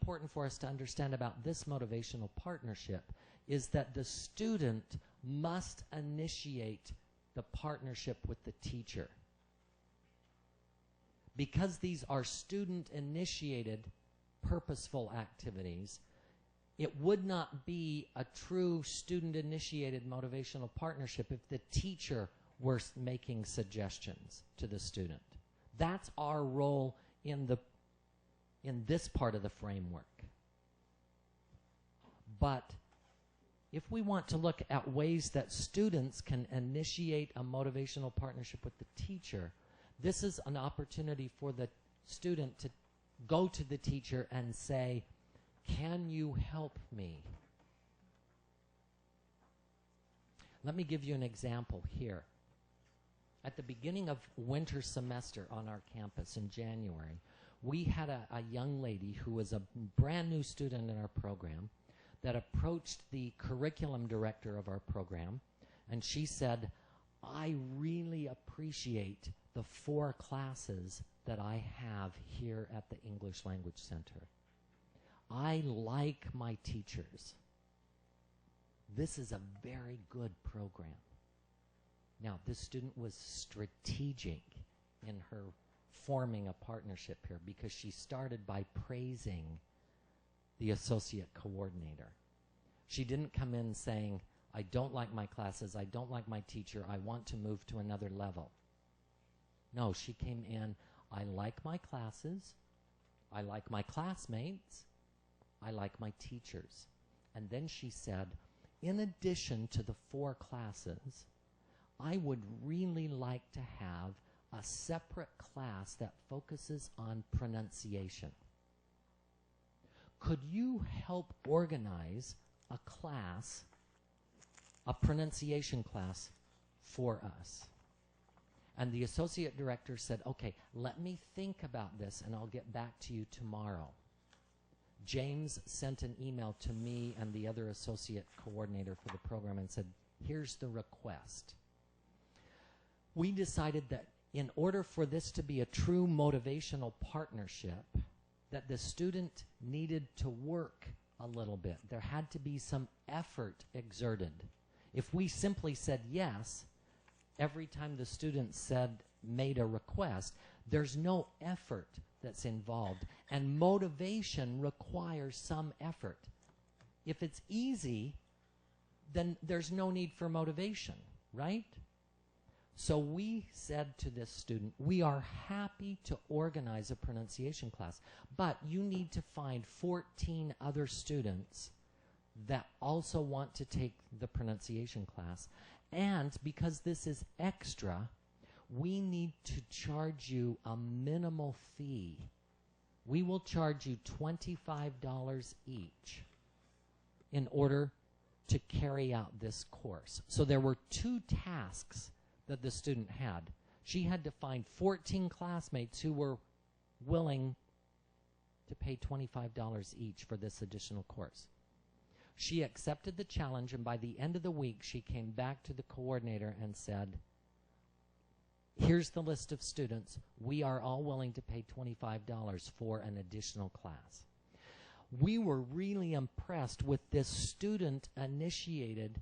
important for us to understand about this motivational partnership is that the student must initiate the partnership with the teacher. Because these are student-initiated, purposeful activities, it would not be a true student-initiated motivational partnership if the teacher were making suggestions to the student. That's our role in this part of the framework. But if we want to look at ways that students can initiate a motivational partnership with the teacher, this is an opportunity for the student to go to the teacher and say, "Can you help me?" Let me give you an example here. At the beginning of winter semester on our campus in January, we had a young lady who was a brand new student in our program that approached the curriculum director of our program, and she said, "I really appreciate the 4 classes that I have here at the English Language Center. I like my teachers. This is a very good program." Now, this student was strategic in her forming a partnership here because she started by praising the associate coordinator. She didn't come in saying, "I don't like my classes, I don't like my teacher, I want to move to another level." No, she came in, "I like my classes, I like my classmates, I like my teachers." And then she said, "In addition to the 4 classes, I would really like to have a separate class that focuses on pronunciation. Could you help organize a class, a pronunciation class for us?" And the associate director said, "Okay, let me think about this and I'll get back to you tomorrow." James sent an email to me and the other associate coordinator for the program and said, "Here's the request." We decided that in order for this to be a true motivational partnership, that the student needed to work a little bit. There had to be some effort exerted. If we simply said yes every time the student made a request, there's no effort that's involved, and motivation requires some effort. If it's easy, then there's no need for motivation, right? So we said to this student, "We are happy to organize a pronunciation class, but you need to find 14 other students that also want to take the pronunciation class. And because this is extra, we need to charge you a minimal fee. We will charge you $25 each in order to carry out this course." So there were 2 tasks that the student had. She had to find 14 classmates who were willing to pay $25 each for this additional course. She accepted the challenge, and by the end of the week, she came back to the coordinator and said, "Here's the list of students. We are all willing to pay $25 for an additional class." We were really impressed with this student-initiated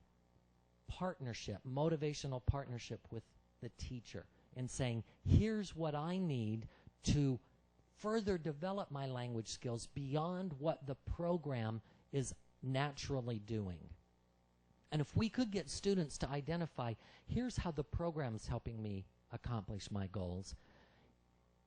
partnership, motivational partnership with the teacher, in saying, "Here's what I need to further develop my language skills beyond what the program is naturally doing." And if we could get students to identify, "Here's how the program is helping me accomplish my goals.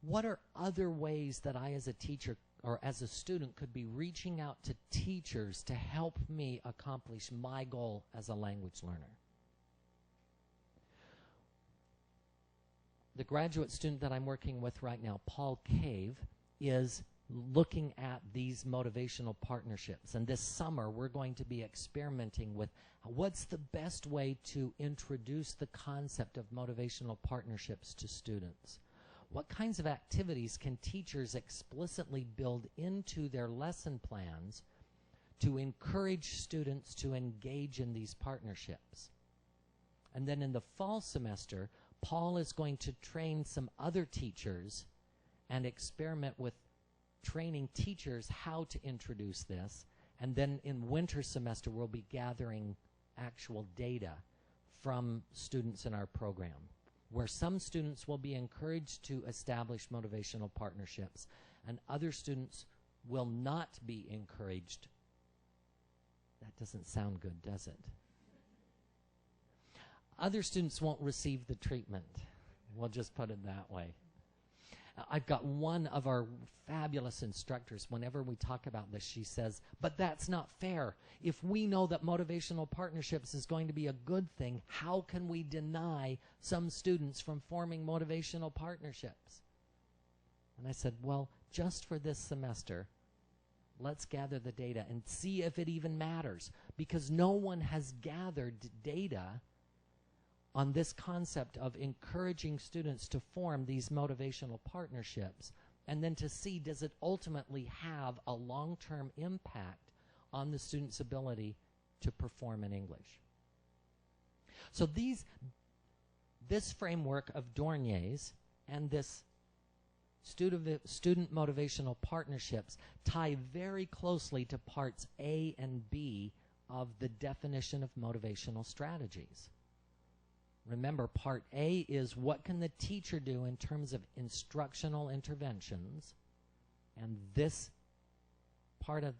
What are other ways that I as a teacher or as a student could be reaching out to teachers to help me accomplish my goal as a language learner?" The graduate student that I'm working with right now, Paul Cave, is looking at these motivational partnerships. And this summer, we're going to be experimenting with what's the best way to introduce the concept of motivational partnerships to students. What kinds of activities can teachers explicitly build into their lesson plans to encourage students to engage in these partnerships? And then in the fall semester, Paul is going to train some other teachers and experiment with training teachers how to introduce this, and then in winter semester we'll be gathering actual data from students in our program, where some students will be encouraged to establish motivational partnerships and other students will not be encouraged. That doesn't sound good, does it? Other students won't receive the treatment. We'll just put it that way. I've got one of our fabulous instructors, whenever we talk about this, she says, but that's not fair. If we know that motivational partnerships is going to be a good thing, how can we deny some students from forming motivational partnerships? And I said, well, just for this semester, let's gather the data and see if it even matters, because no one has gathered data on this concept of encouraging students to form these motivational partnerships, and then to see, does it ultimately have a long-term impact on the student's ability to perform in English. So this framework of Dörnyei's and this student motivational partnerships tie very closely to parts A and B of the definition of motivational strategies. Remember, part A is what can the teacher do in terms of instructional interventions, and this part of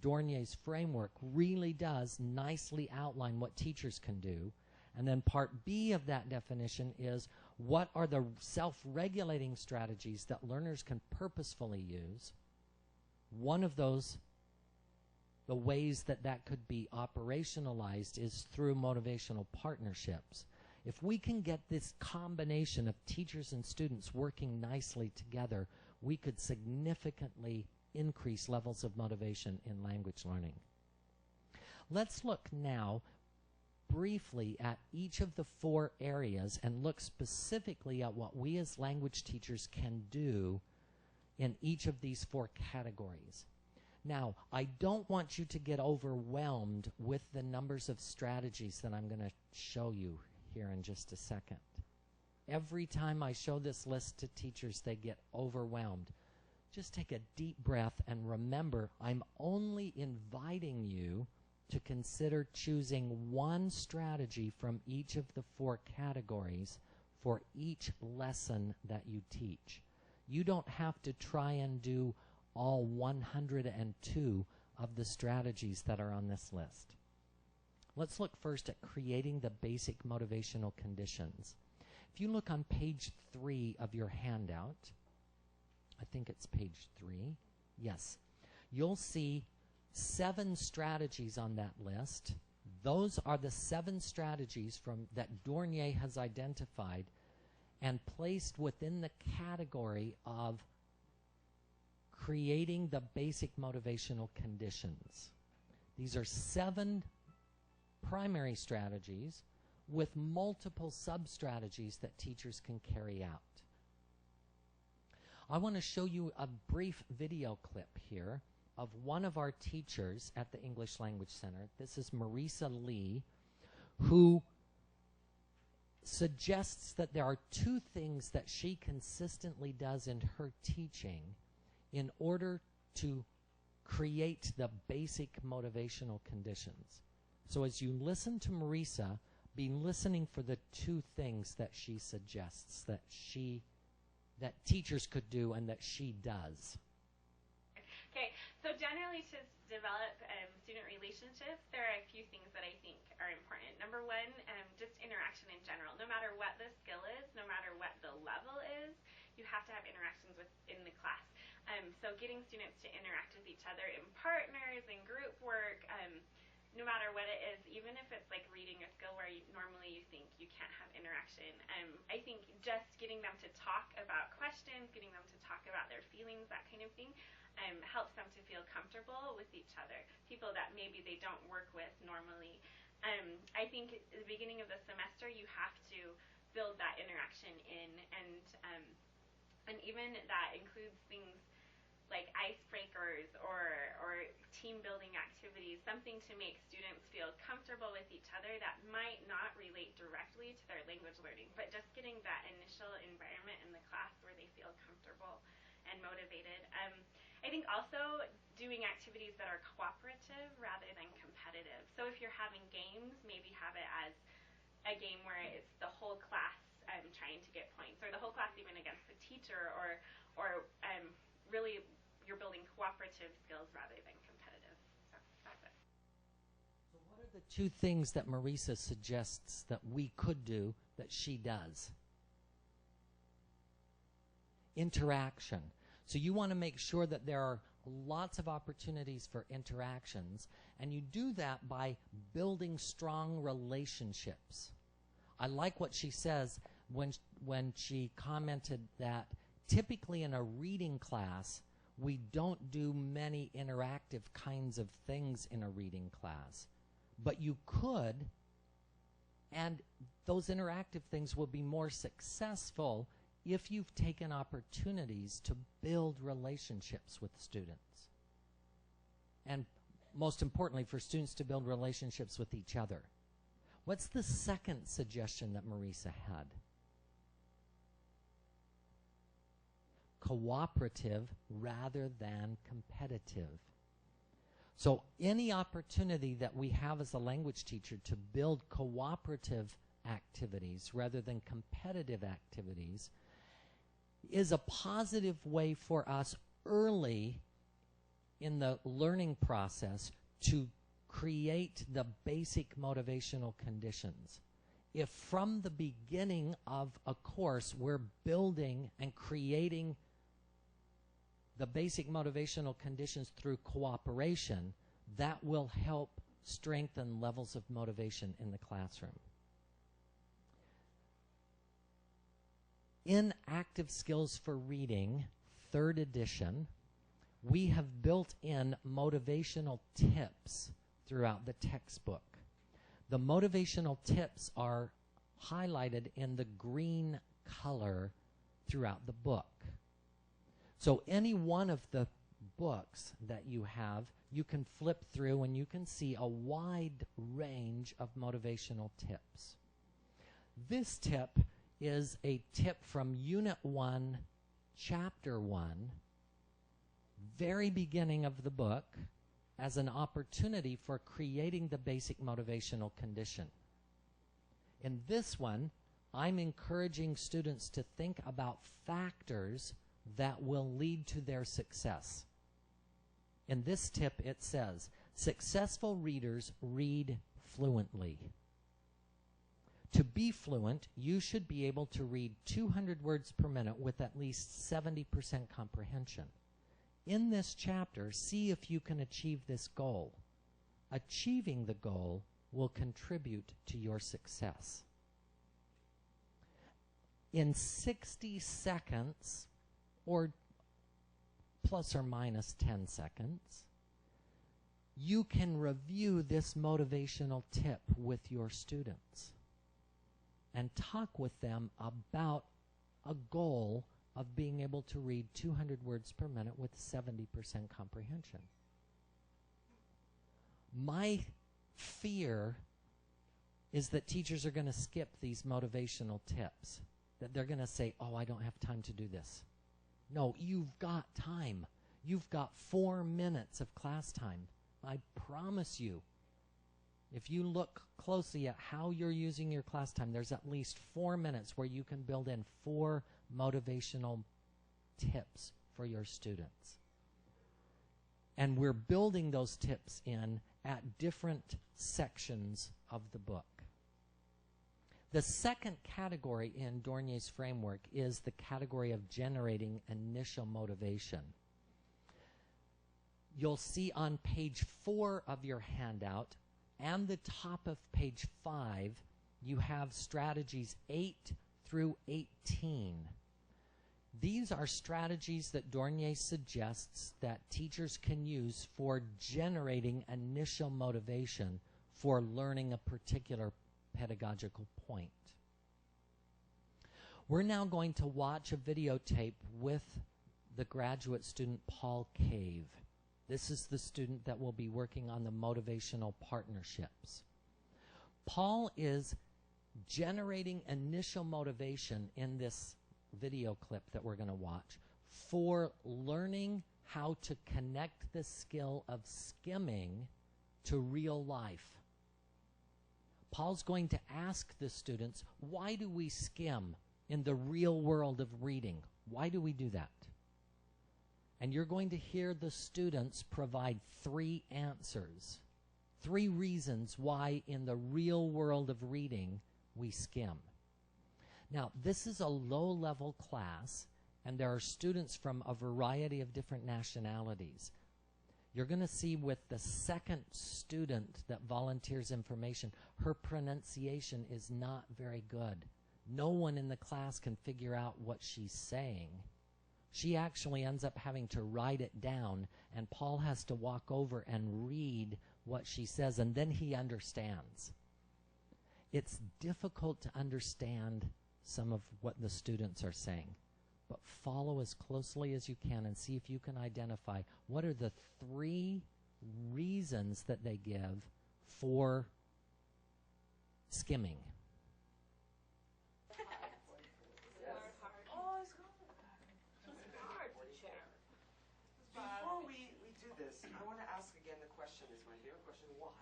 Dörnyei's framework really does nicely outline what teachers can do. And then part B of that definition is what are the self-regulating strategies that learners can purposefully use. One of those, the ways that that could be operationalized, is through motivational partnerships. If we can get this combination of teachers and students working nicely together, we could significantly increase levels of motivation in language learning. Let's look now briefly at each of the 4 areas and look specifically at what we as language teachers can do in each of these 4 categories. Now, I don't want you to get overwhelmed with the numbers of strategies that I'm going to show you here in just a second. Every time I show this list to teachers, they get overwhelmed. Just take a deep breath and remember, I'm only inviting you to consider choosing one strategy from each of the 4 categories for each lesson that you teach. You don't have to try and do all 102 of the strategies that are on this list. Let's look first at creating the basic motivational conditions. If you look on page 3 of your handout, I think it's page 3, yes, you'll see 7 strategies on that list. Those are the 7 strategies that Dörnyei has identified and placed within the category of creating the basic motivational conditions. These are 7 primary strategies with multiple sub-strategies that teachers can carry out. I want to show you a brief video clip here of one of our teachers at the English Language Center. This is Marisa Lee, who suggests that there are 2 things that she consistently does in her teaching in order to create the basic motivational conditions. So as you listen to Marisa, be listening for the 2 things that she suggests that teachers could do and that she does. Okay, so generally to develop student relationships, there are a few things that I think are important. Number 1, just interaction in general. No matter what the skill is, no matter what the level is, you have to have interactions within the class. So getting students to interact with each other in partners, in group work, no matter what it is, even if it's like reading a skill where normally you think you can't have interaction. I think just getting them to talk about questions, getting them to talk about their feelings, that kind of thing, helps them to feel comfortable with each other, people that maybe they don't work with normally. I think at the beginning of the semester you have to build that interaction in, and even that includes things like icebreakers or team building activities, something to make students feel comfortable with each other that might not relate directly to their language learning, but just getting that initial environment in the class where they feel comfortable and motivated. I think also doing activities that are cooperative rather than competitive. So if you're having games, maybe have it as a game where it's the whole class trying to get points, or the whole class even against the teacher, or really you're building cooperative skills rather than competitive. So that's it. So what are the two things that Marisa suggests that we could do that she does? Interaction. So you want to make sure that there are lots of opportunities for interactions, and you do that by building strong relationships. I like what she says when she commented that typically in a reading class, we don't do many interactive kinds of things in a reading class. But you could, and those interactive things will be more successful if you've taken opportunities to build relationships with students. And most importantly, for students to build relationships with each other. What's the second suggestion that Marisa had? Cooperative rather than competitive. So any opportunity that we have as a language teacher to build cooperative activities rather than competitive activities is a positive way for us early in the learning process to create the basic motivational conditions. If from the beginning of a course we're building and creating the basic motivational conditions through cooperation, that will help strengthen levels of motivation in the classroom. In Active Skills for Reading, 3rd edition, we have built in motivational tips throughout the textbook. The motivational tips are highlighted in the green color throughout the book. So any one of the books that you have, you can flip through and you can see a wide range of motivational tips. This tip is a tip from Unit 1, Chapter 1, very beginning of the book, as an opportunity for creating the basic motivational condition. In this one, I'm encouraging students to think about factors that will lead to their success. In this tip, it says, successful readers read fluently. To be fluent, you should be able to read 200 words per minute with at least 70% comprehension. In this chapter, see if you can achieve this goal. Achieving the goal will contribute to your success. In 60 seconds, or plus or minus 10 seconds, you can review this motivational tip with your students and talk with them about a goal of being able to read 200 words per minute with 70% comprehension. My fear is that teachers are going to skip these motivational tips, that they're going to say, oh, I don't have time to do this. No, you've got time. You've got 4 minutes of class time. I promise you, if you look closely at how you're using your class time, there's at least 4 minutes where you can build in 4 motivational tips for your students. And we're building those tips in at different sections of the book. The second category in Dörnyei's framework is the category of generating initial motivation. You'll see on page 4 of your handout and the top of page 5, you have strategies 8 through 18. These are strategies that Dörnyei suggests that teachers can use for generating initial motivation for learning a particular pedagogical point. We're now going to watch a videotape with the graduate student Paul Cave. This is the student that will be working on the motivational partnerships. Paul is generating initial motivation in this video clip that we're going to watch for learning how to connect the skill of skimming to real life. Paul's going to ask the students, why do we skim in the real world of reading? Why do we do that? And you're going to hear the students provide 3 answers, 3 reasons why in the real world of reading we skim. Now, this is a low-level class, and there are students from a variety of different nationalities. You're going to see with the second student that volunteers information, her pronunciation is not very good. No one in the class can figure out what she's saying. She actually ends up having to write it down, and Paul has to walk over and read what she says, and then he understands. It's difficult to understand some of what the students are saying, but follow as closely as you can and see if you can identify what are the 3 reasons that they give for skimming. Before we do this, I want to ask again the question, is my favorite question, why?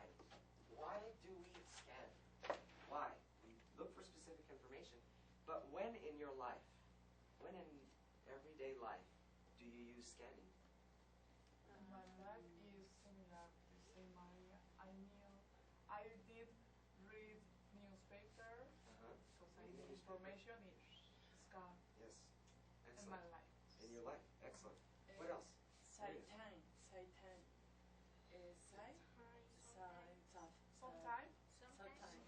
Why do we scan? Why? We look for specific information, but when in your life, when in everyday life, do you use scanning? My life is similar to the same area. I did read newspaper, because I need information is scan Yes. in my Excellent. life. In your life. Excellent. What else? Sometimes.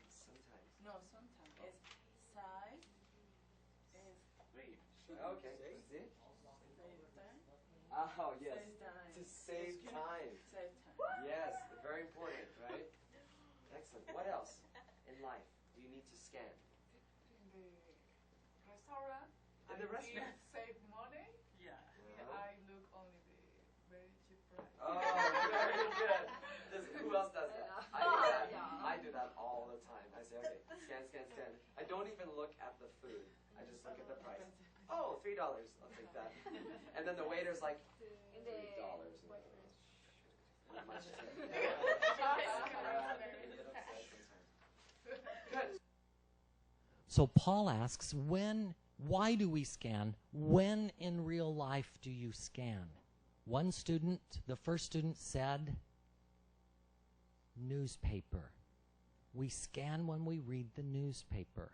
Sometimes. No, sometimes. It's side is read. Okay. See? Save time. Oh, yes. Save time. To save time. Save time. Yes, very important, right? Excellent. What else in life do you need to scan? In the restaurant, In the restaurant? I did save money. Yeah. I look only the very cheap price. Oh, very good. Who else does that? I do that. I do that all the time. I say, okay, scan. I don't even look at the food. I just look at the price. Oh, $3. I'll take that. And then the waiter's like, $3. Not much tip. Good. So Paul asks, why do we scan? When in real life do you scan? One student, the first student said, newspaper. We scan when we read the newspaper.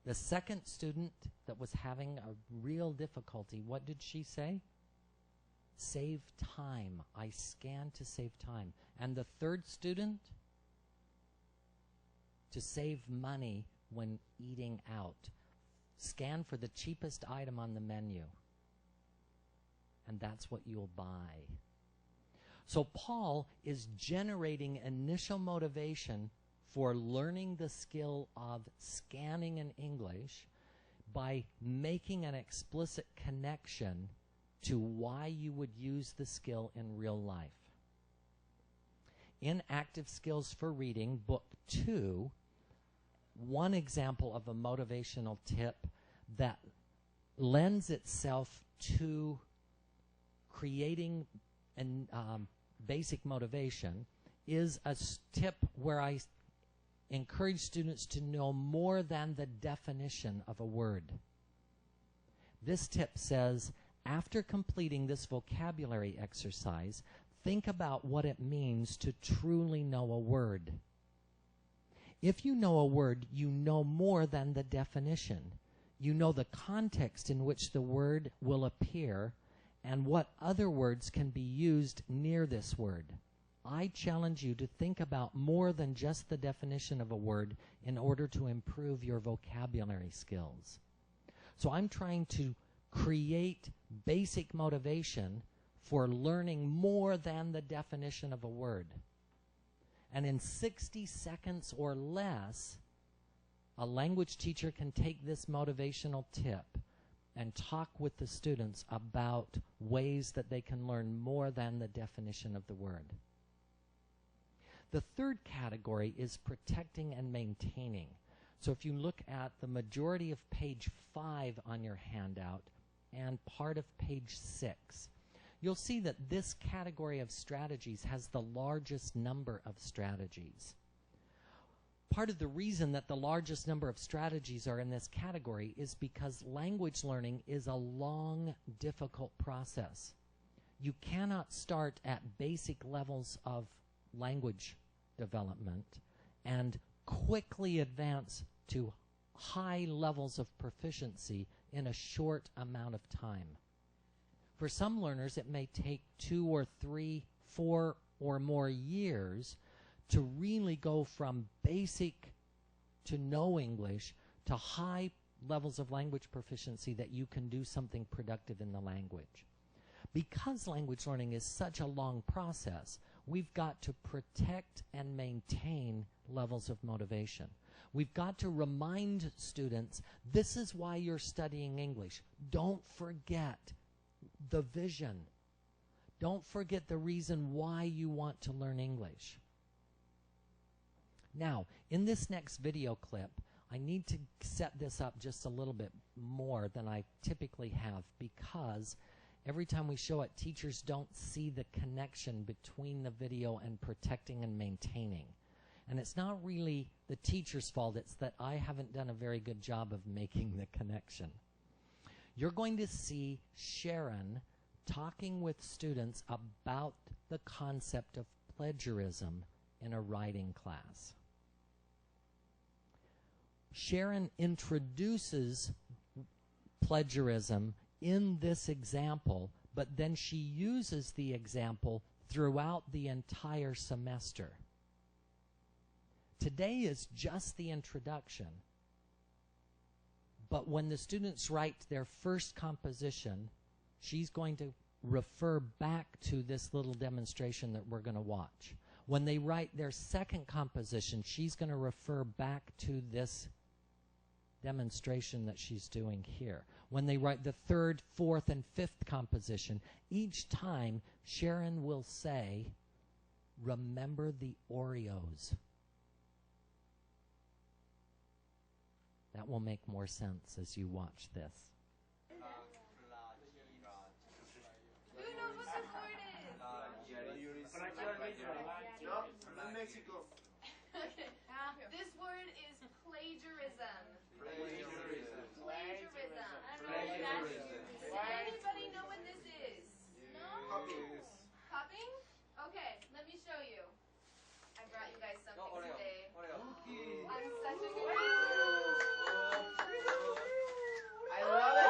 The second student that was having a real difficulty, what did she say? Save time. I scan to save time. And the third student? To save money when eating out. Scan for the cheapest item on the menu. And that's what you'll buy. So Paul is generating initial motivation for learning the skill of scanning in English by making an explicit connection to why you would use the skill in real life. In Active Skills for Reading, Book 2, one example of a motivational tip that lends itself to creating an basic motivation is a tip where I encourage students to know more than the definition of a word. This tip says, after completing this vocabulary exercise, think about what it means to truly know a word. If you know a word, you know more than the definition. You know the context in which the word will appear and what other words can be used near this word. I challenge you to think about more than just the definition of a word in order to improve your vocabulary skills. So I'm trying to create basic motivation for learning more than the definition of a word. And in 60 seconds or less, a language teacher can take this motivational tip and talk with the students about ways that they can learn more than the definition of the word. The third category is protecting and maintaining. So if you look at the majority of page 5 on your handout and part of page 6, you'll see that this category of strategies has the largest number of strategies. Part of the reason that the largest number of strategies are in this category is because language learning is a long, difficult process. You cannot start at basic levels of language development and quickly advance to high levels of proficiency in a short amount of time. For some learners, it may take 2 or 3, 4 or more years to really go from basic to no English to high levels of language proficiency that you can do something productive in the language. Because language learning is such a long process, we've got to protect and maintain levels of motivation. We've got to remind students, this is why you're studying English. Don't forget the vision. Don't forget the reason why you want to learn English. Now, in this next video clip, I need to set this up just a little bit more than I typically have, because every time we show it, teachers don't see the connection between the video and protecting and maintaining. And it's not really the teacher's fault, it's that I haven't done a very good job of making the connection. You're going to see Sharon talking with students about the concept of plagiarism in a writing class. Sharon introduces plagiarism in this example, but then she uses the example throughout the entire semester. Today is just the introduction, but when the students write their first composition, she's going to refer back to this little demonstration that we're going to watch. When they write their second composition, she's going to refer back to this demonstration that she's doing here. When they write the third, fourth, and fifth composition, each time Sharon will say, remember the Oreos. That will make more sense as you watch this. Who knows what this word is? No, not Mexico. Okay. This word is plagiarism. Plagiarism. Plagiarism. Plagiarism. Does anybody know what this is? No? Copying. Copying? Okay, let me show you. I brought you guys something today. I'm such a good I love it.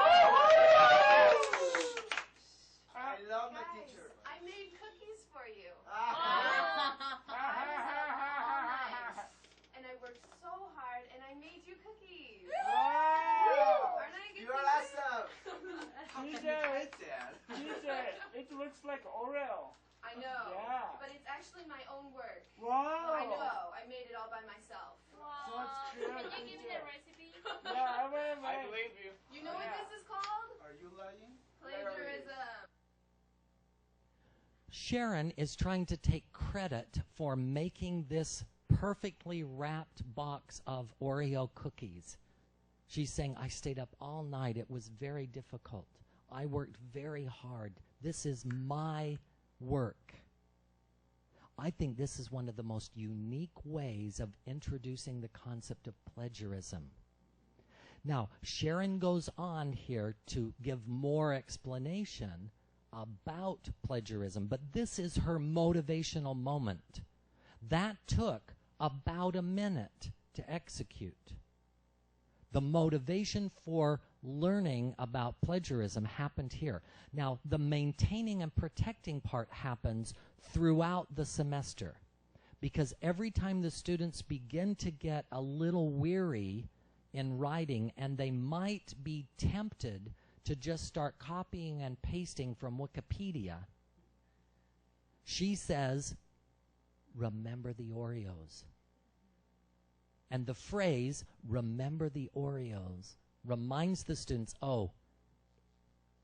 I love my Guys, teacher. I made cookies for you. Ah. And I worked so hard and I made you cookies. Wow! Aren't I a good You're teacher? awesome. How can you write that? Teacher, it looks like Oreo. I know. Yeah. But it's actually my own work. Wow! I know. I made it all by myself. So it's true, Can you give me the teacher. recipe? Yeah, I will. I believe you. You know what Yeah. this is called? Are you lying? Plagiarism. Sharon is trying to take credit for making this perfectly wrapped box of Oreo cookies. She's saying, I stayed up all night. It was very difficult. I worked very hard. This is my work. I think this is one of the most unique ways of introducing the concept of plagiarism. Now, Sharon goes on here to give more explanation about plagiarism, but this is her motivational moment. That took about a minute to execute. The motivation for learning about plagiarism happened here. Now, the maintaining and protecting part happens throughout the semester, because every time the students begin to get a little weary in writing, and they might be tempted to just start copying and pasting from Wikipedia, she says, remember the Oreos. And the phrase, remember the Oreos, reminds the students, oh,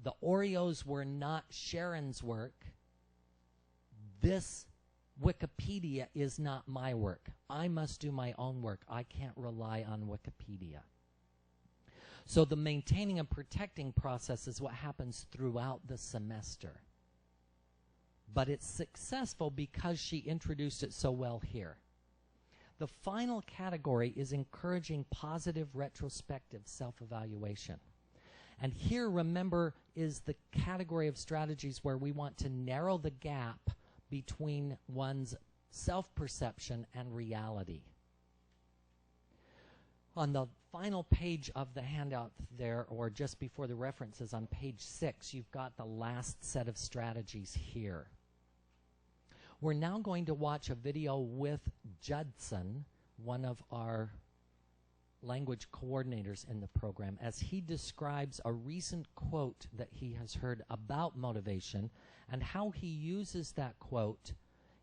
the Oreos were not Sharon's work. This Wikipedia is not my work. I must do my own work. I can't rely on Wikipedia. So the maintaining and protecting process is what happens throughout the semester. but it's successful because she introduced it so well here. The final category is encouraging positive retrospective self-evaluation. And here, remember, is the category of strategies where we want to narrow the gap between one's self-perception and reality. On the final page of the handout there, or just before the references on page 6, you've got the last set of strategies here. We're now going to watch a video with Judson, one of our language coordinators in the program, as he describes a recent quote that he has heard about motivation and how he uses that quote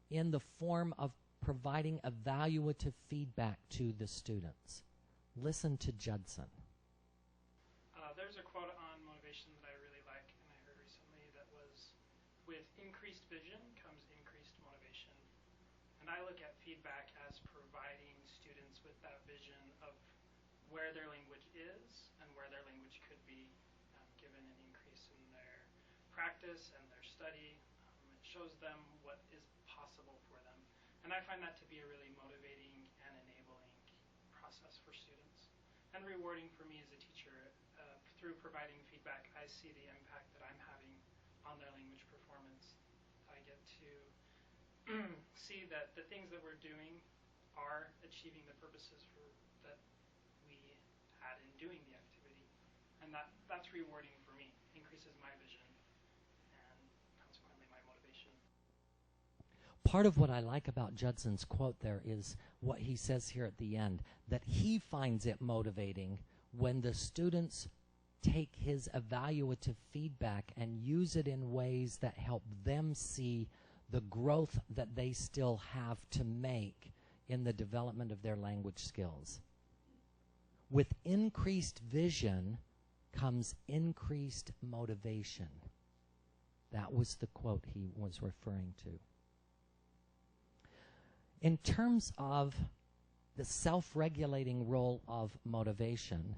in the form of providing evaluative feedback to the students. Listen to Judson. There's a quote on motivation that I really like and I heard recently that was, with increased vision comes increased motivation. And I look at feedback as providing students with that vision of where their language is and where their language could be, given an increase in their practice and their study. It shows them what is possible for them. And I find that to be a really motivating and enabling process for students. And rewarding for me as a teacher. Through providing feedback, I see the impact that I'm having on their language performance. I get to see that the things that we're doing are achieving the purposes that we had in doing the activity. And that's rewarding for me, increases my vision, and consequently my motivation. Part of what I like about Judson's quote there is what he says here at the end, that he finds it motivating when the students take his evaluative feedback and use it in ways that help them see the growth that they still have to make in the development of their language skills. With increased vision comes increased motivation. That was the quote he was referring to. In terms of the self-regulating role of motivation,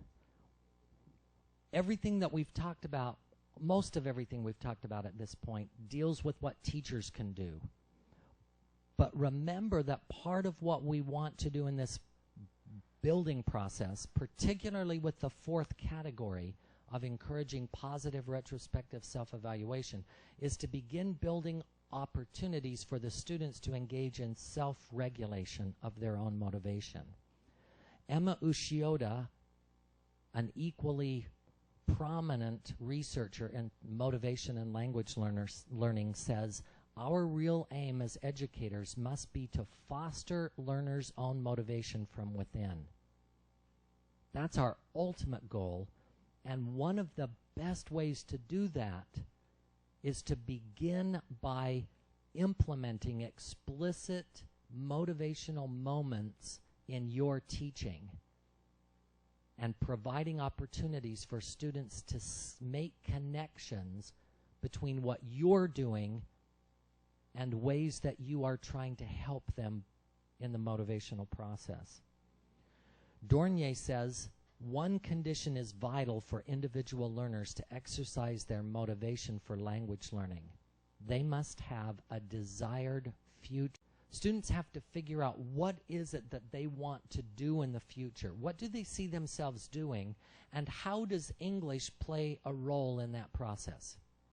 everything that we've talked about, most of everything we've talked about at this point, deals with what teachers can do. But remember that part of what we want to do in this building process, particularly with the fourth category of encouraging positive retrospective self-evaluation, is to begin building opportunities for the students to engage in self-regulation of their own motivation. Emma Ushioda, an equally prominent researcher in motivation and language learning, says, our real aim as educators must be to foster learners' own motivation from within. That's our ultimate goal, and one of the best ways to do that is to begin by implementing explicit motivational moments in your teaching and providing opportunities for students to make connections between what you're doing and ways that you are trying to help them in the motivational process. Dörnyei says, one condition is vital for individual learners to exercise their motivation for language learning. They must have a desired future. Students have to figure out what is it that they want to do in the future. What do they see themselves doing, and how does English play a role in that process?